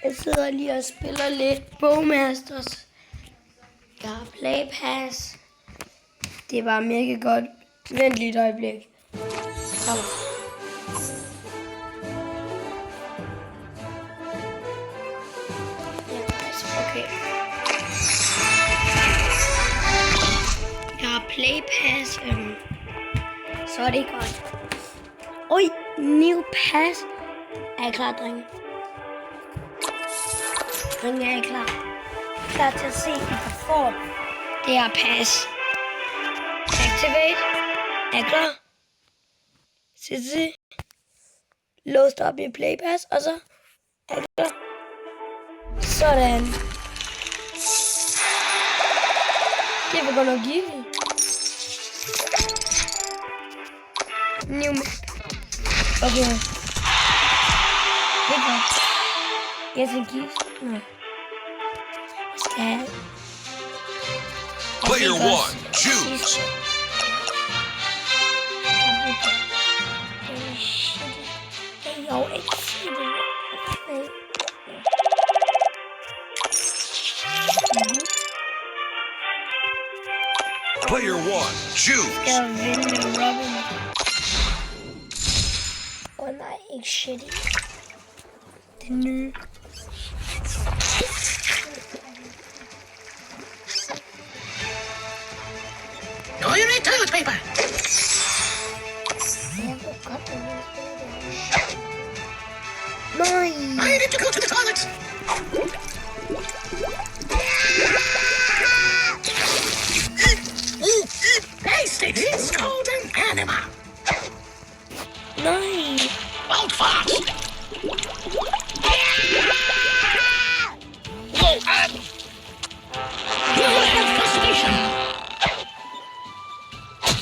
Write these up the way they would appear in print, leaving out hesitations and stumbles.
Jeg sidder lige og spiller lidt Bogmasters. Jeg har Play Pass. Det var mega godt. Vent lige et øjeblik. Kom. Okay. Jeg har Play Pass. Så er det godt. Oj, new pass. Er I klar, drenge? Drenge, er I klar? Klar til at se, at I får det her pass. Activate. Er I klar? Se. Låst op i Play Pass, og så er I klar? Sådan. Det var godt nok givet. New map. Okay. Det er godt. Jeg skal give. Nej. Jeg skal. Player 1, choose. Player 1, choose. Jeg vinde Robin. Nej, ikke shitty. Det nye. Do you need toilet paper? Nej. I need to go to the toilet. Tasty. It's called an anima. Nej. Old fart. Whoa, infestation.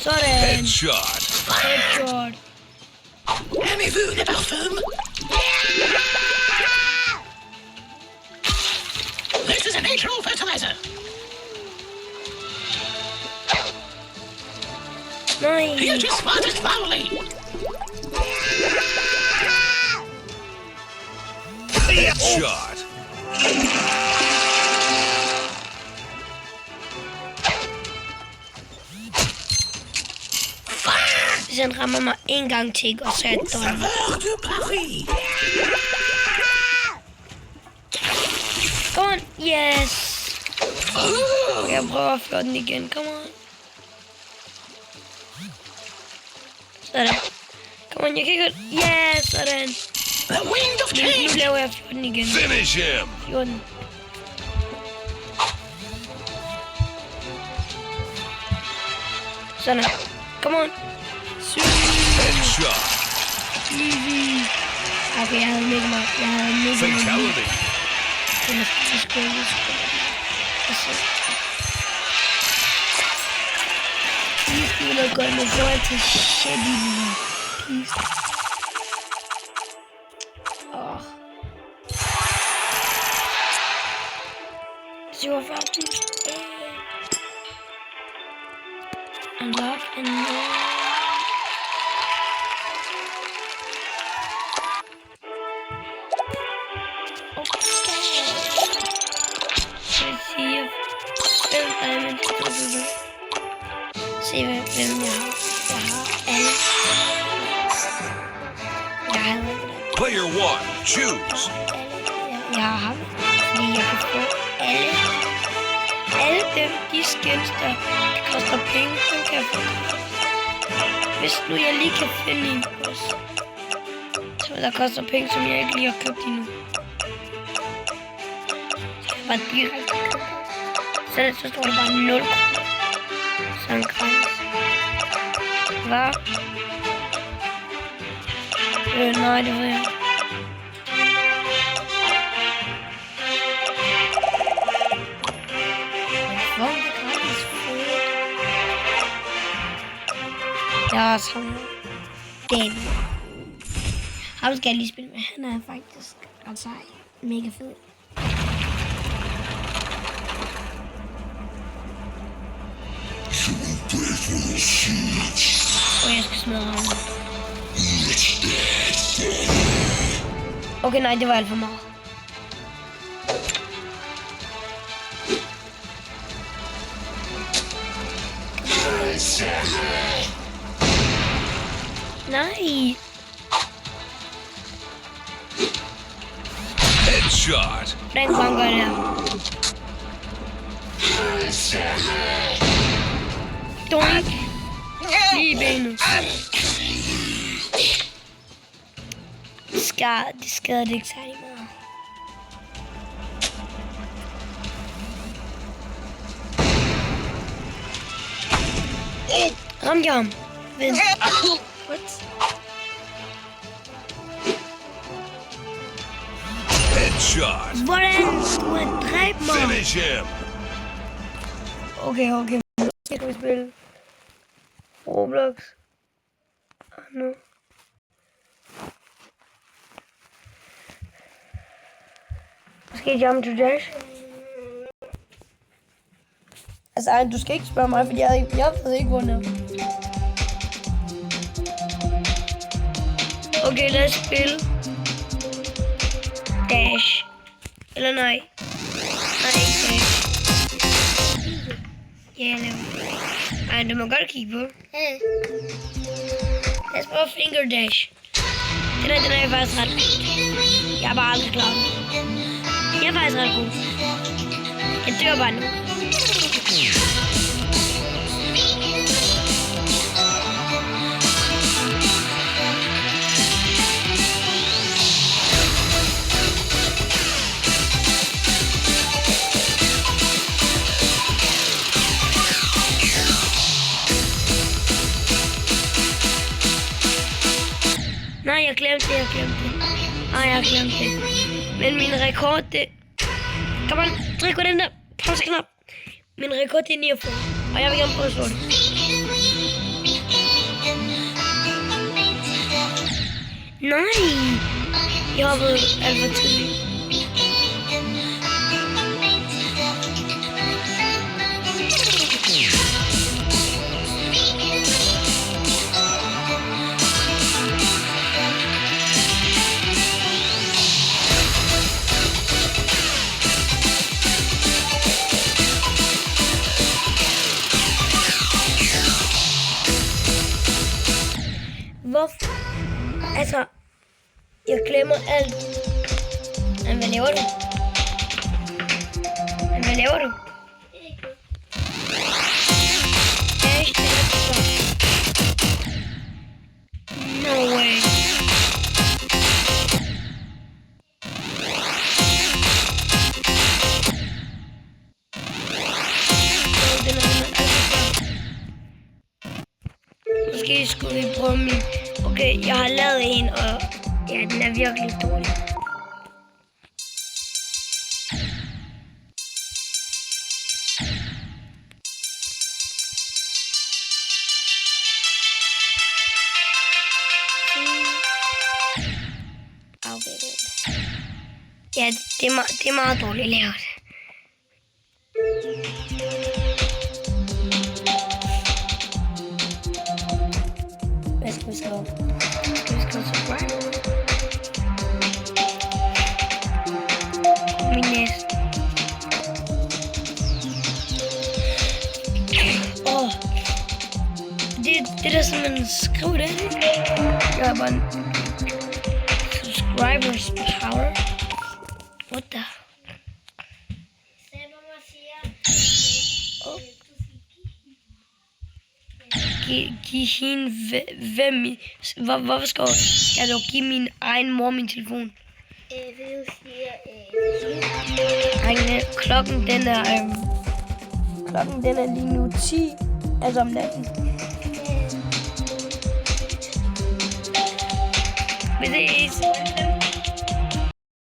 Sådan. Headshot. Headshot. Avez-vous des parfums? This is a natural fertilizer. Nej. You just spotted foully. Headshot. Hvis han rammer mig en gang til, og så er jeg done. Saveur de Paris. Come on. Yes. Jeg prøver at føre den igen. Come on. Sådan. Come on, jeg kan godt. Yes, sådan. The wind of Nu change. laver jeg 14 igen. Finish him. 14. Sådan. Come on. Headshot. Easy. Okay, jeg havde mega meget. Fatality. Please give noget godt, men så er til shit i nu. Please. Så jeg var færdig. Unlock and se hvem jeg har. Jeg har alle. Player 1, choose. Jeg har ham, fordi jeg kan få alle. Alle dem, de skins, der koster penge, dem kan jeg få. Hvis nu jeg lige kan finde en også. Så der koster penge, som jeg ikke lige har købt endnu. Så jeg bare direkte købt. Så står der bare 0 kroner. Sådan gratis. Hvad? Nej, det ved jeg. Hvor er det gratis? Jeg har sådan den. Ham skal jeg lige spille med. Han er faktisk ret sej. Mega fed. Og jeg skal smadre ham. Okay, nej, det var alt for meget. Nej. Headshot. Hvordan kunne han gøre det her? Doink. Lige i benet. Det skader det ikke særlig meget. Ramte jeg ham? Vent. What? Headshot. Hvordan? Du har dræbt mig. Finish him. Okay. Nu skal vi spille Roblox. Nu. Skal jeg jump to dash? Altså, ej, du skal ikke spørge mig, for jeg ved ikke, hvor det er. Okay, lad os spille dash. Eller nej. Nej, ikke dash. Ja, lad mig. Ej, du må godt kigge på. Lad os prøve finger dash. Den er jeg faktisk ret god. Jeg er bare aldrig klar. Jeg er faktisk ret god. Jeg dør bare nu. Nej, jeg glemte det. Nej, jeg glemte det. Men min rekord, det... Kom on, tryk på den der pauseknap. Min rekord, det er 49. Og jeg vil gerne prøve at slå det. Nej! Jeg har været alt for tidligt. Hvorfor? Altså, jeg glemmer alt. Men hvad laver du? Dash, det er så. No way. Måske skulle vi prøve min... Okay, jeg har lavet en, og ja, den er virkelig dårlig. Okay, ja, det er meget dårligt lavet. Hvad skal vi skrive? Subscribe. Min næste. Det der sådan, man skriver det, ikke? Jeg har bare en subscribers power. What the? Giv hende hvem... Hvorfor skal du give min egen mor min telefon? Klokken den er lige nu 10, altså om natten. Vi ses.